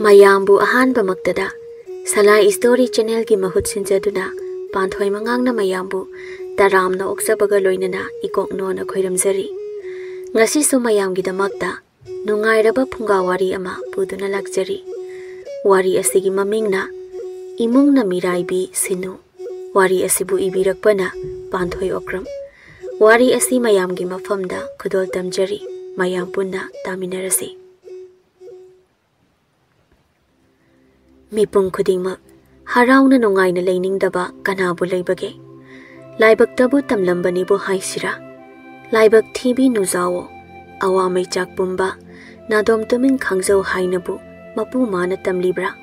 Mayambu ahanbamaktada Salai Story Channel ki mahut sinjaduna Panthoi Mangang Mayambu taramna oksabaga loinana ikokno na khoiramjari ngasi su mayam gidamakta nungairaba funga wari ama puduna lakjari wari asigi mamingna Emungna Miraibi Sinnu wari asibu ibirakpana Panthoi Okram wari asi mayam gi mafamda khudol tamjari mayam punna taminarasi Mipung khudingma harauna nungaina leiningdaba kanabu leibage laibak tabu tamlambani bu haisira laibak thibi nuzawo awamai chak pumba nadom tumin khangzau hainabu mapu mana tamlibra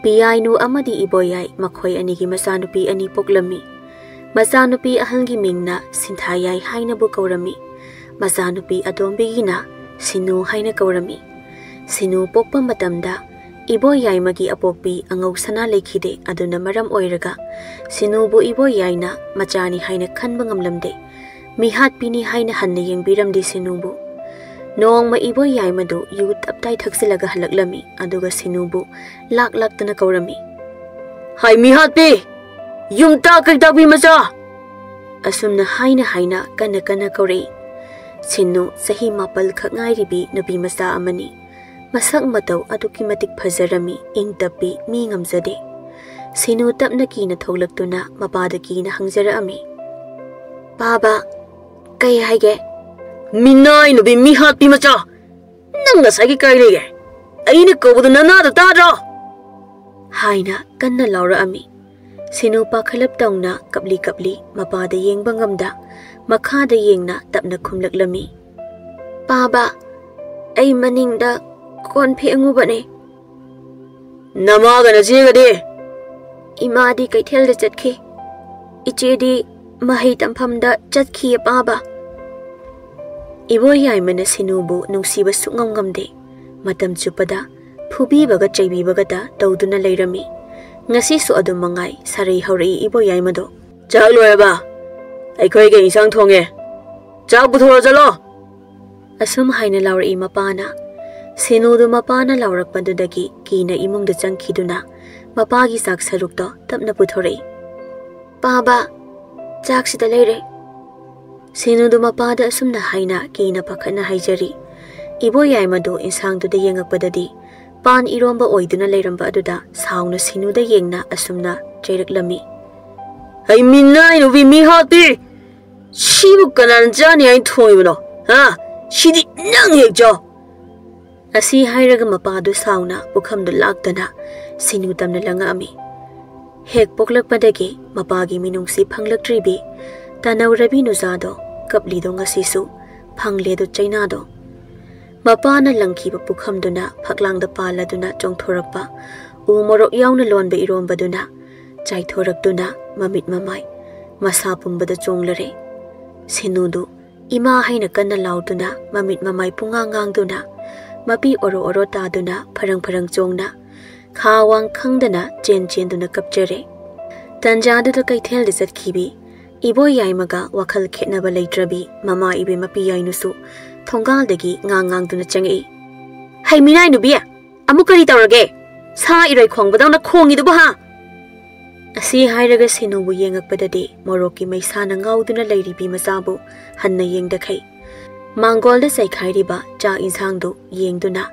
piainu amadi iboyai makhoi anigi masanupi ani poklami masanupi ahangi mingna sinthayai hainabu kaurami masanupi adombigina Sinnu haina kaurami Sinnu pokpa matamda Iboyai magi apokpi angau sana lekhide aduna maram oiraga Sinnu bu iboyai na machani haina khanba ngamlamde mihat pini haina hanna yengbiramdi Sinnu bu nongma iboyai madu yu taptai thaksilaga halaklami aduga Sinnu bu lak tana kaurami hai mihat pi yumta kaita bi macha asumna haina kana kaurei Sinnu sahi mapal khangai ribi nabi masa amani masak matau aduki matik phajarami ing tapi mi ngamjade Sinnu tapna kina tholaktuna mapada kina hangjarami baba kai haige minai no bi mi hat pi macha nanga sagi kai lege aina kobudu nana da tadro haina kanna laura ami Sinnu pakhalap tauna kapli mapada yengba ngamda makhada yengna tapna khumlaklami baba ai maningda kon phengu bane namaga na jegade imadi kaithel de chatki ichedi mahai tampham da chatki baba iboyai mana Sinnu bu nungsiba sungam ngamde matam chupada phubi baga chaibi baga da tawduna leirami ngasi su adum mangai sarai haurei iboyai mado chak loyaba aikhoi ge isang thonge chak buthora jalo asum haina lauri mapana Sinnu du mapana laurak padudagi kina imung da changkhiduna mapagi sak sarukto tapna puthorei baba chak sita leire Sinnu du mapada asumna haina kina pakhana haijari iboyai madu insang du da yengakpadadi pan iromba oiduna leiramba aduda sauna Sinnu da yengna asumna cheireklami ai minai no vi mi hati shibu kanan jani ai thoibno ha shidi nang hekjo Asi hairaga mapadu sauna pukhamdu laktana Sinnu tamna langami hek poklakpadagi mapagi minungsi phanglaktribi tanaurabi nuzado kaplido ngasisu phangledo chainado mapana langkhiba pukhamduna phaklangda paladuna chongthorakpa umorok yauna lonba irombaduna chaithoraktuna mamit mamai masa pumbada chonglare Sinnu du ima haina kanna lauduna mamit mamai pungangangduna mapi oro taduna parang chongna khawang khangdana chen duna kapjare tanjadu da kaithel de chatkhibi iboyai maga wakhal khetnaba leitrabi mama ibe mapi yainusu thongal dagi ngang duna changi hai minai nu bia amukari tawrage sa iroi khongbadawna khongi du ba asi hairaga Sinnu bu yengakpadadi moroki maisana ngauduna leiribi masabu hanna yengdakhai Mangol da sai khairiba cha insang du yengduna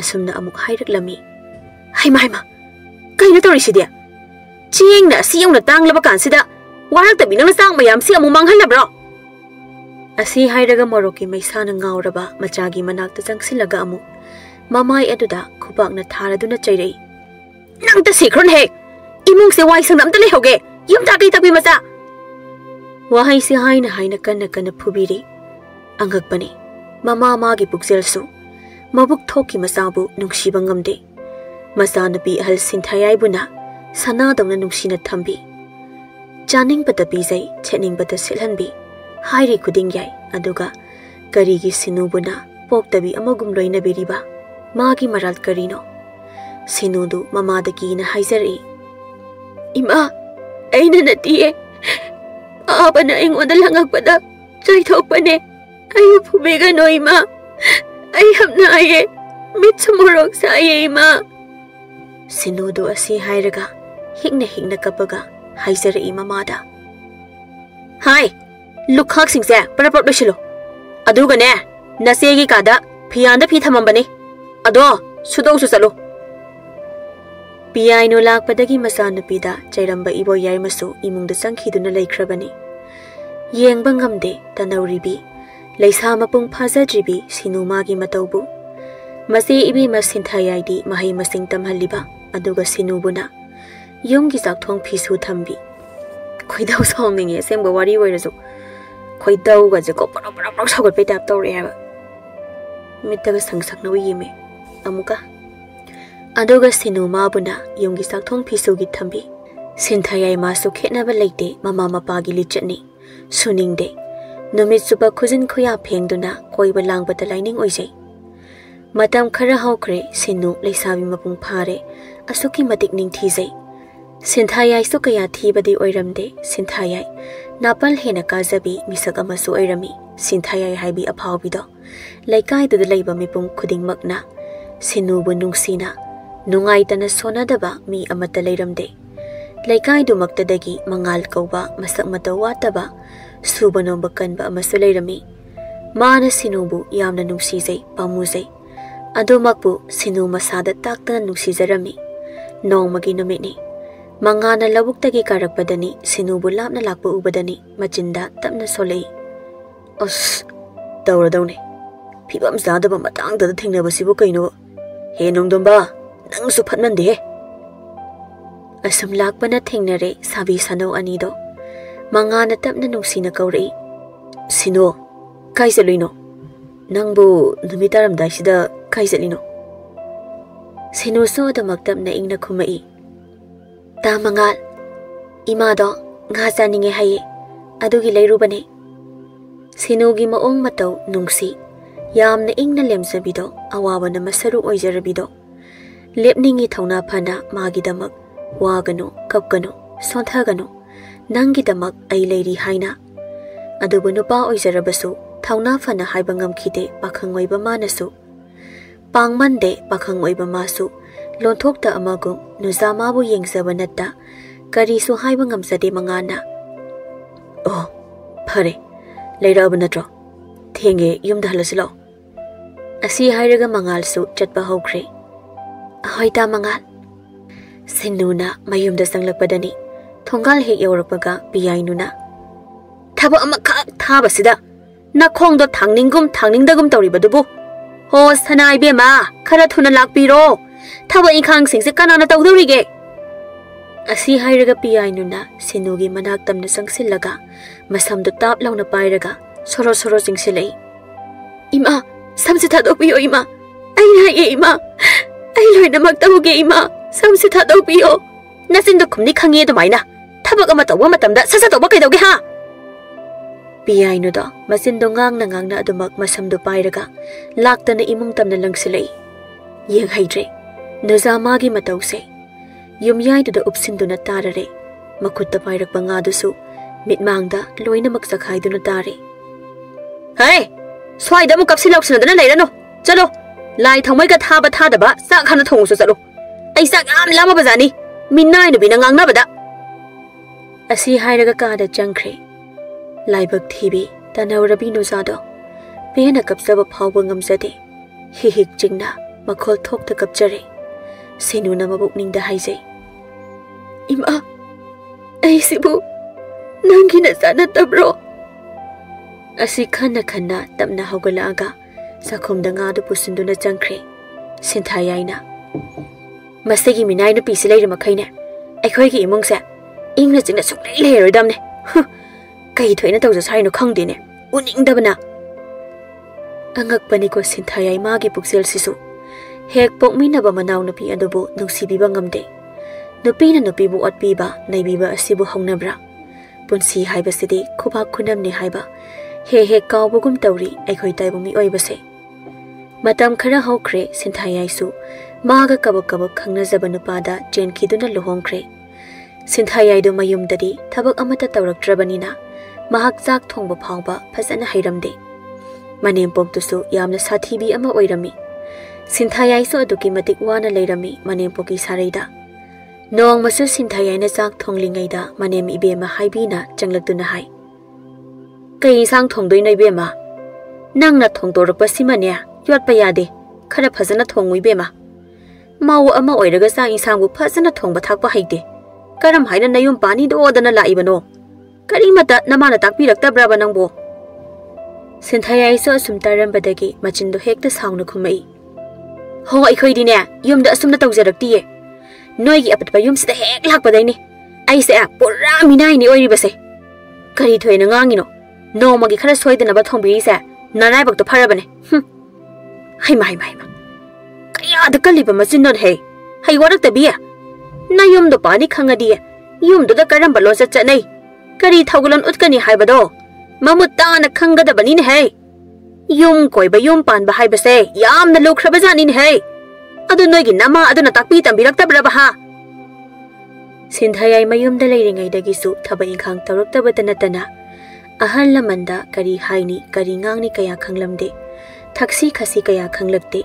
asumna amuk hairaklami haima kaina tori sidia chingna siyongna tanglaba kansida warak tabi nang sang mayam si amu manghalabro asi hairaga moroki maisana ngauraba machagi manakta changsilaga amu mamai aduda khubakna tharaduna chairei nang ta sikron he imung se wai sang namta lehoge yumta kai tabi macha wahai si haina kana phubiri Angakpani mama magi pukselsu mabuk thoki masabu nungsiba ngamde masanupi ahal sinthayai buna sana dongna nungsina thambi chaning pata pizai chening pata silhanbi hairi kuding yai aduga karigi Sinnu buna poktabi amagum loina beriba magi maral karino Sinnu du mama daki na haizari ima aina natiye abana ingoda langakpada chaithokpane ayu phubega no ima ai hamna aye mit samorok sa aye ima Sinudu asi hairaga hikna kapaga haizari mamada. Hai, lukhak singse parapap losilo. Aduga ne nasegi kada phiyanda phi thamambani. Ado sudau su chalo. Piyai no lakpadagi masanupida chairamba ibo yaimasu imungda sangkhiduna laikhrabani. Yengba ngamde tanauribi leisa mapung phajadribi sinumagi mataubu. Masi ibi masinthayai mahai masing tamhalliba aduga sinubuna yumgi jakthong phisu thambi. Khoidau songninge sengba wari oirasu khoidau ga je ko parap sagot pe tap tawre haba. Mitaga sangsakna yime amuka aduga sinuma buna yumgi jakthong phisu gi thambi. Sinthayai masu khetnaba leite mama mapagi lichatni suningde numit suba khujin khoya phengduna koiba langbata laining oijai. Matam khara haukre sinu leisabi mapung phare asuki matik ningthijai. Sinthayai su kaya thibadi oiramde sinthayai napal hena kajabi misak amasu oirami. Sinthayai haibi aphawbido laikai du leiba mipum khudingmakna sinubu nungsina nungaitana sonadaba mi amata leiramde. Laikai du maktadagi mangal kauba masak mata wataba subanomba kanba amasu leirami. Mana sinubu yamna nungsijai pamujai. Adumakbu sinu masada takta nungsizarami. Nongmagi numitni mangana labuktagi karakpadani sinubu lapna lakpa ubadani machinda tapna solei. Os tawradawne phibam zadaba matangda thingnabasibu kaino he nongdomba nangsu phatmande. Asam lakpana thingnare sabi sanau anido mangana tapna nungsina kaurei. Sino kai seluino nangbu numitaramdai sida kai selino. Sinu so da maktab na ingna khumai. Ta mangal ima do nga janinge haye adugi leirubane. Sinu gi maong matau nungsi yamna ingna lemsabido awabana masaru oijarabido. Lepningi thauna phana magi damak wagano kapgano sonthagano nangi damak ai leiri haina. Adubu nupa oijarabasu thauna phana haiba ngamkhide pakhang oiba manasu. Pangmande pakhang oiba masu lonthokta amagum nuzamabu yengzaba natta karisu haiba ngamsade mangana. Oh phare leiraba natro thenge yumda halasilo. Asi hairaga mangalsu chatpa hokre. Ahoita mangal sinuna mayumda sanglakpadani thongal hek yaurakpaga piyainuna thaba amakha thabasida nakhongdo thangningum thangningdagum tawribadubu. Ho sanai bema khara thuna lakpiro thaba inkhang singse kanana tawdorige. Asi hairaga piyainuna sinugi manak tamna sangsillaga masamdo tap launa pairaga soro singsilei. Ima samsi thadokpiyo ima aina ye ima ai loinamak tawge ima samsi thadokpiyo. Nasindu khumni khange dumaina thabak ama tawba matamda sasa tawba kaidauge ha. Piyaino masindo ngang na adumak masamdo pairaga laktana imung tamna langsilei. Yeng haidre nazamagi matause yumyai da upsinduna tarare makutta pairakpa ngadusu mitmangda loinamak sakhaiduna tare. Hey swaida mu kapsilausinadana leirano chalo lai thongmai ka thaba thadaba sak hana thongusu chalo. Ai sak am lama bazani minnai nu bina ngangnabada. Asi hairaga kada jangkhre. Laibak thibi tanaurabi nuzado pena kapsaba phawba ngamjade hihik jingna makhol thokta kapjare. Sinuna mabukningda haijai. Ima ai sibu nangina sana tabro. Asi khanna tamna haugalaaga sakhumda ngadu pusunduna jangkhre. Sinthayaina masegi minai nu pisilai makhaina aikhoi gi imungse ingna jingna suklei lerodamne. Kai thoina tawja saino khangdene uningdabana. Angakpani ko sinthayai magi puksel sisu hek pokminaba manaw nupi adubu nungsibiba ngamde. Nupina nupibu atpiba naibiba asibu hongnabra. Punsi haibasidi khubak khunamni haiba he kawbugum tawri aikhoi taibumi oibase. Matam khara hokre sinthayai su maga kabak khangnajaba nupada jenkhiduna luhongkre. Sinthayai du mayumdadi thabak amata tawraktrabanina mahak jak thongba phawba phajana hairamde. Manem poktusu yamna sathibi ama oirami. Sinthayai so aduki matik wana leirami manempoki sareida. Noong masu Sinthayai na chak thonglingaida manem ibema haibina changlaktuna hai. Kay isang thongdoy na ibema. Nang na thongtorokpa simanya yot pa yade khara phajana thongui bema. Mau ama oiraga sa isangbu phajana thongba thakpa haide. Karam haina nayum pani do dana laibano. Kari mata namana takpiraktabraba nangbo. Sinthayai so asum tarambadagi machindo hekta sauna khumai. Ho aikhoidine yumda asumna tawjaraktiye. Noigi apatpa yumsida hek lakpadaini. Aise pura minai ni oiribase. Kari thoina ngangino. No magi khara soidanaba thongbirisa naraibak to pharabane. Haima. Kaya da kaliba machinnon he. Hai waraktabiya. Na yumdo pani khangadi. Yumdo da karamba losa chanai. Kari thaugulan utkani haibado. Mamutana khangadabani ne he. Yum koiba yum panba haibase yamna lukrabajani ne he. Adu noigi nama aduna takpi tambiraktabraba ha. Sinthayai mayumda leiringaidagi thaba inkhang tawraktabata natana. Ahal lamanda kari haini kari ngangni kaya khanglamde. Thaksi khasi kaya khanglakte.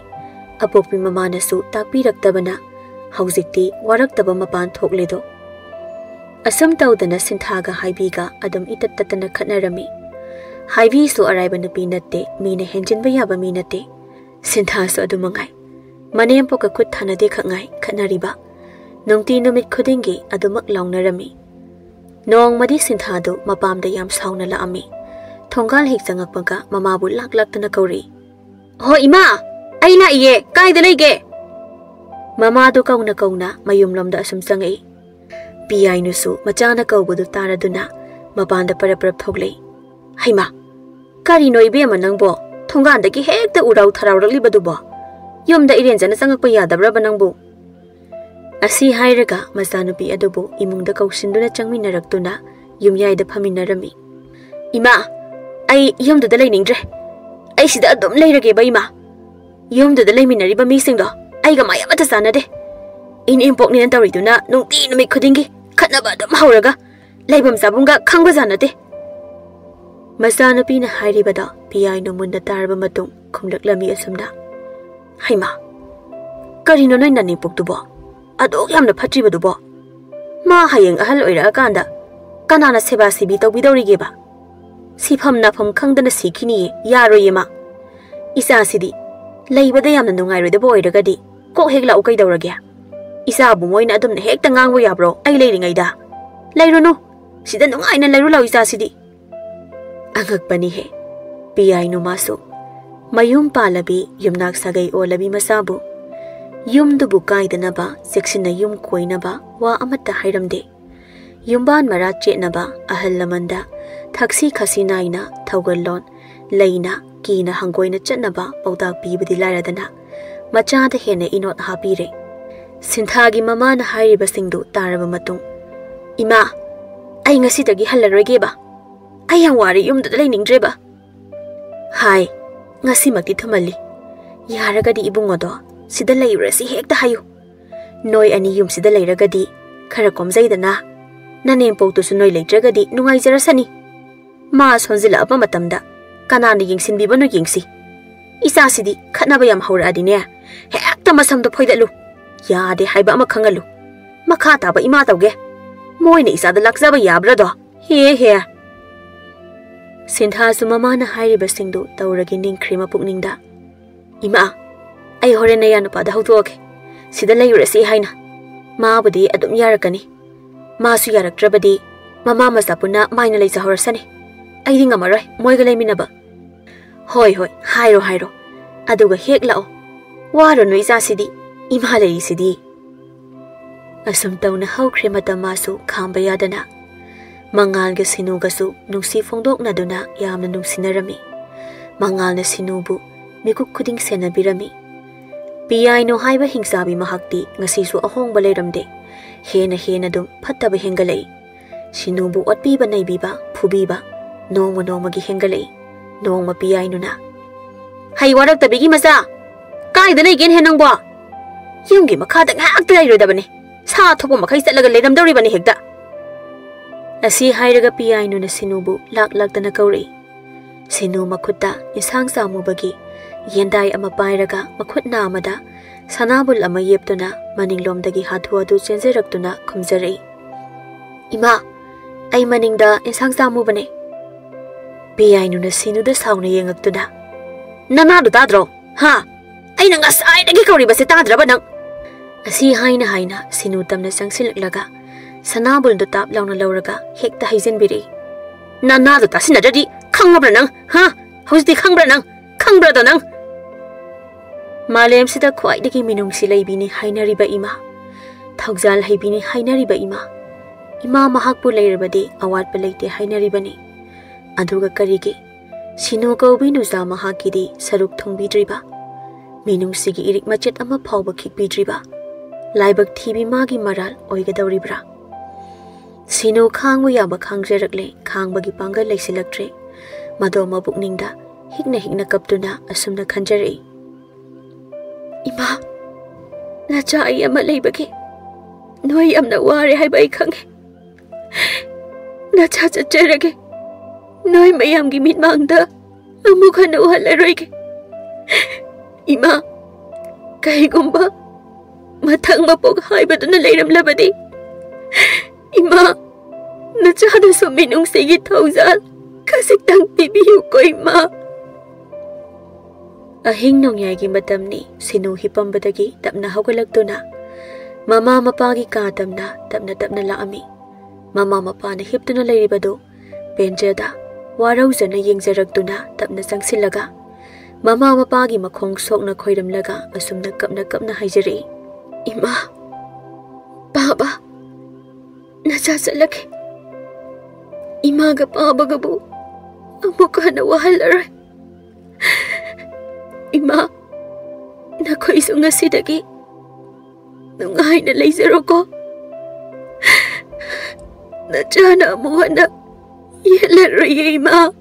Apokpi mamana su takpiraktabana. Haujikti waraktaba mapan thokledo. Asam tawdana Sinthaga haibiga adum itattatana khatnarami. Haibi su araiba nupi natte mina henjinba yaba mi natte. Sintha su adumangai. Manempoka khut thanade khangai khatnariba. Nungti numit khudingi adumak launarami. Noong madi Sinthado mapamda yam sauna laami. Thonggal hik changakpaga mamabu laktana kauri. Ho ima! Ay la iye! Kaida laige! Mamado kauna mayumlomda asum changai. Piyai nusu machana kaubudu taraduna mapanda paraprap thoglei. Haima! Kari noibe manangbo thongandagi hekta urau tharauraklibadubo. Yumda irenjana changakpa yadabraba nangbo. Asi hairaga masanupi adubu imungda kausinduna changminaraktuna yumyaida phaminarami. Ima! Ay yumduda lainingdre. Ay sida adum leirage ba ima. Yumduda laiminariba misingdo. Aiga maya mata sanade. In impok ni nantariduna nungti numit khudingi khatnaba adum hauraga laibam sabunga khangba sanade. Masanupi na hairibada piyai no munda tarba matung khumlaklami asumda. Haima! Karino noy nanipoktubo. Adok yamna phatribadubo. Ma hayeng ahal oirakanda kanana seba sibi tawbidawrigeba. Sifam nafam khangdana sikhini yaroyema. Isa sidi leibada yamna nungairodabo oiragadi kok hekla ukaidawrage. Isa bu moina adumna hekta ngangbo yabro ai leiringaida. Leirono sida nungaina leirulau isa sidi. Angakpani he. Piyai no maso. Mayum palabi yumnak sagai olabi masabu. Yumdubu kaidanaba seksina yum koinaba wa amata hairamde. Yumban mara chetnaba ahal lamanda thaksi khasi naina thaugalon leina kina hangoina chatnaba paudak pibadi lairadana machada hena inot hapire. Sinthagi mamana hairiba singdu taraba matung. Ima! Ay ngasidagi halarageba. Ay ang wari yumda lainingdreba. Hai! Ngasimakti thumali. Yaragadi ibungodo. Sida layrasi hekta hayu. Noy ani yum sida layragadi khara komzaidana. Nanempoktu su noy laitragadi nungaizarasani. Ma sonzila apa matamda kanana yingsinbiba no yingsi. Isa sidi khatnaba yam hauradine hekta masamdo phoidalu. Yade haiba ama khangalu. Makha taba ima tawge. Moina isada lakzaba yabrado. He. Sintha su mamana hairiba singdu tawragi ningkhri mapukningda. Ima! Ay horena ya nupada hautuoke. Sida layrasi haina. Maabudi adum yarakani. Masu yaraktrabadi mama masapuna maina laisa horasani. Ay di ngamaroy moiga laiminaba. Hoy hairo. Aduga hek lao. Waro no isa sidi. Ima lai sidi. Asum tawna haukhre mata masu khamba yadana. Mangal ga sinu gasu nungsi fongdok na duna yamna nungsinarami. Mangal na sinubu mikuk kuding senabirami. Piyai no haiba hingsabi mahakti ngasisu ahong balairamde. Hena dum phattaba hengalai. Sinubu otpiba naibiba phubiba. Noma gi hengalai. Noma piyai no na. Hai warak tabigi masa. Kaida laigen henangbo. Yumgi makhada ngakta lairodabane. Sa thopo makhai chatlaga leiramdawribane hekta. Asi hairaga piyai no na sinubu laktana kauri. Sinu makhutta isang samubagi Yendai ama pairaga makhutna amada sanabul ama yeptuna maninglomdagi hathu adu chenjeraktuna khumjarei. Ima, ai maningda insang samu bane. Biyainuna sinuda sauna yengaktuna. Nanadu tadro, ha? Ai nang asai dagi kauribase tadraba nang. Asi haina haina sinu tamna sangsilaklaga sanabul do tap launa lauraga hekta haijenbiri. Nanadu tasinadadi khangabra nang, ha? Hausti khangbra nang, khangbra da nang. Malem sida khwaidagi minungsi leibini hainariba ima. Thaujal haibini hainariba ima. Ima mahakpu leirabadi awatpa leite hainaribani. Aduga karigi sinu kaubi nuza mahakidi saruk thongbidriba. Minungsigi irik machet ama phawba khikbidriba. Laibak thibi magi maral oigadawribra. Sinu khangbu yaba khangjerakle khangbagi pangal leisilaktre. Mado mabukningda hikna kaptuna asumna khanjarei. Ima, nacha ai ama leibagi noi amna ware haiba ai khange. Nacha chacherage noi mayamgi mitmangda amukha na uhalaroige. Ima, kaigumba mathang mapog haibaduna leiramlabadi Ima, nachada so minungsigi thaujal kasiktang pibiyu ko ima. Ahing nongyaygi matamni sinu hipambadagi tapna hawgalaktuna. Mama mapagi katamna tapna laami. Mama mapana hiptuna lairibado benjada warauzana yengjaragtuna tapna sangsilaga. Mama mapagi makhong sokna khoiramlaga asumna kapna haijari. Ima, Baba, nasasalaki. Ima ga pabagabu amukha na wahalaray. Ima, nakoy iso nga sidagi nungay na laser ko. Nadyana mo na yalaroy ima.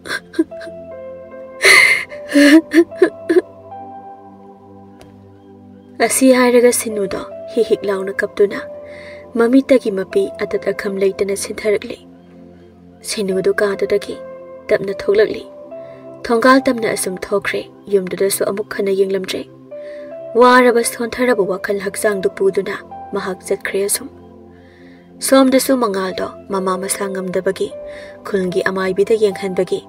Asi haraga sinudo hihiklaw na kaptuna mamitagi mapi at akham layta na sintarakli. Sinudo kadodagi tapna thoglagli. Thonggal tamna asum thokre yumduda so amuk khana yenglamdre. Waraba sontharaba wakal haksang dupuduna mahak jatkre asum. Somdasu mangaldo mama masangamdabagi khulngi amaibida yenghanbagi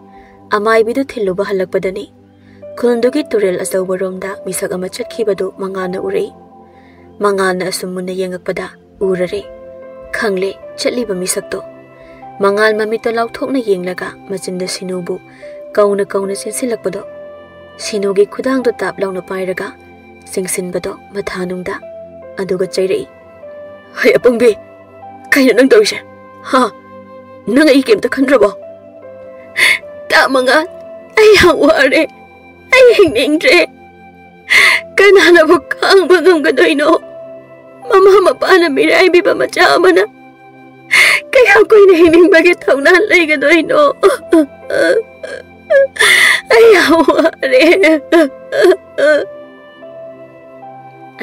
amaibida thiluba halakpadani. Khulndugi turel asawbaromda misak ama chatkibadu mangana urei. Mangana asum munna yengakpada urare. Khangle chatliba misakto. Mangal mamito lauthokna yenglaga machinda sinubu kauna sinsilakpado. Sinugi khudang do tap launa pairaga singsinbado mathanungda aduga chairei. Hai apangbi, kaina nang tawise? Ha? Nang ai kemta khandrabo? Ta mangal, ai haware, ai hingningdre. Kanana bu khangba ngamgadoino. Mama mapana Miraibi ba macha amana. Kaya ko'y nahiningbagi tawna laygadoino. Ayaware.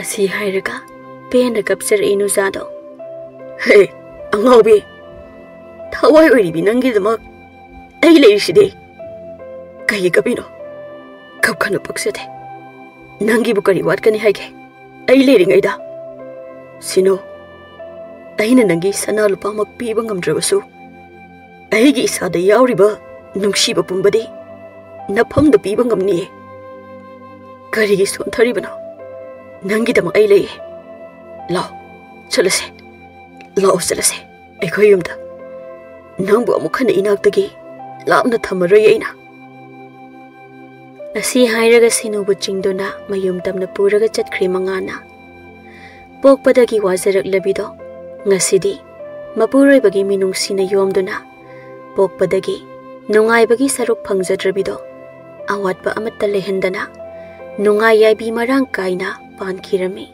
Asi hairaga pena kapsar inusado. Hey, angobi. Tawai uribi nangidamak. Ay layrishide. Kaya kapino. Kapkano pagsate. Nangi bukari wat kani haige. Ay layringayda. Sino? Ay na nangi sana lupa magpiba ngamdrabasu. Ay gi isada yauriba nungsiba pumbadi. Napam da piba ngamni. Kari gi sontaribano. Nangi damang ay lay. Lao, salase. Lao salase. Ay koyumda. Nangbu amukha na inagtagi. Lao na tamaray ay na. Asi hairaga sinubu chingdona mayumtam na puraga chatkri mangana. Pokpadagi wazarak labido. Ngasidi, mapuroy bagi minungsi na yomdona. Pokpadagi, nungay bagi saruk pangzadrabido. Awat pa amat talehendana. Nungay ay bimarang kay na pankirami.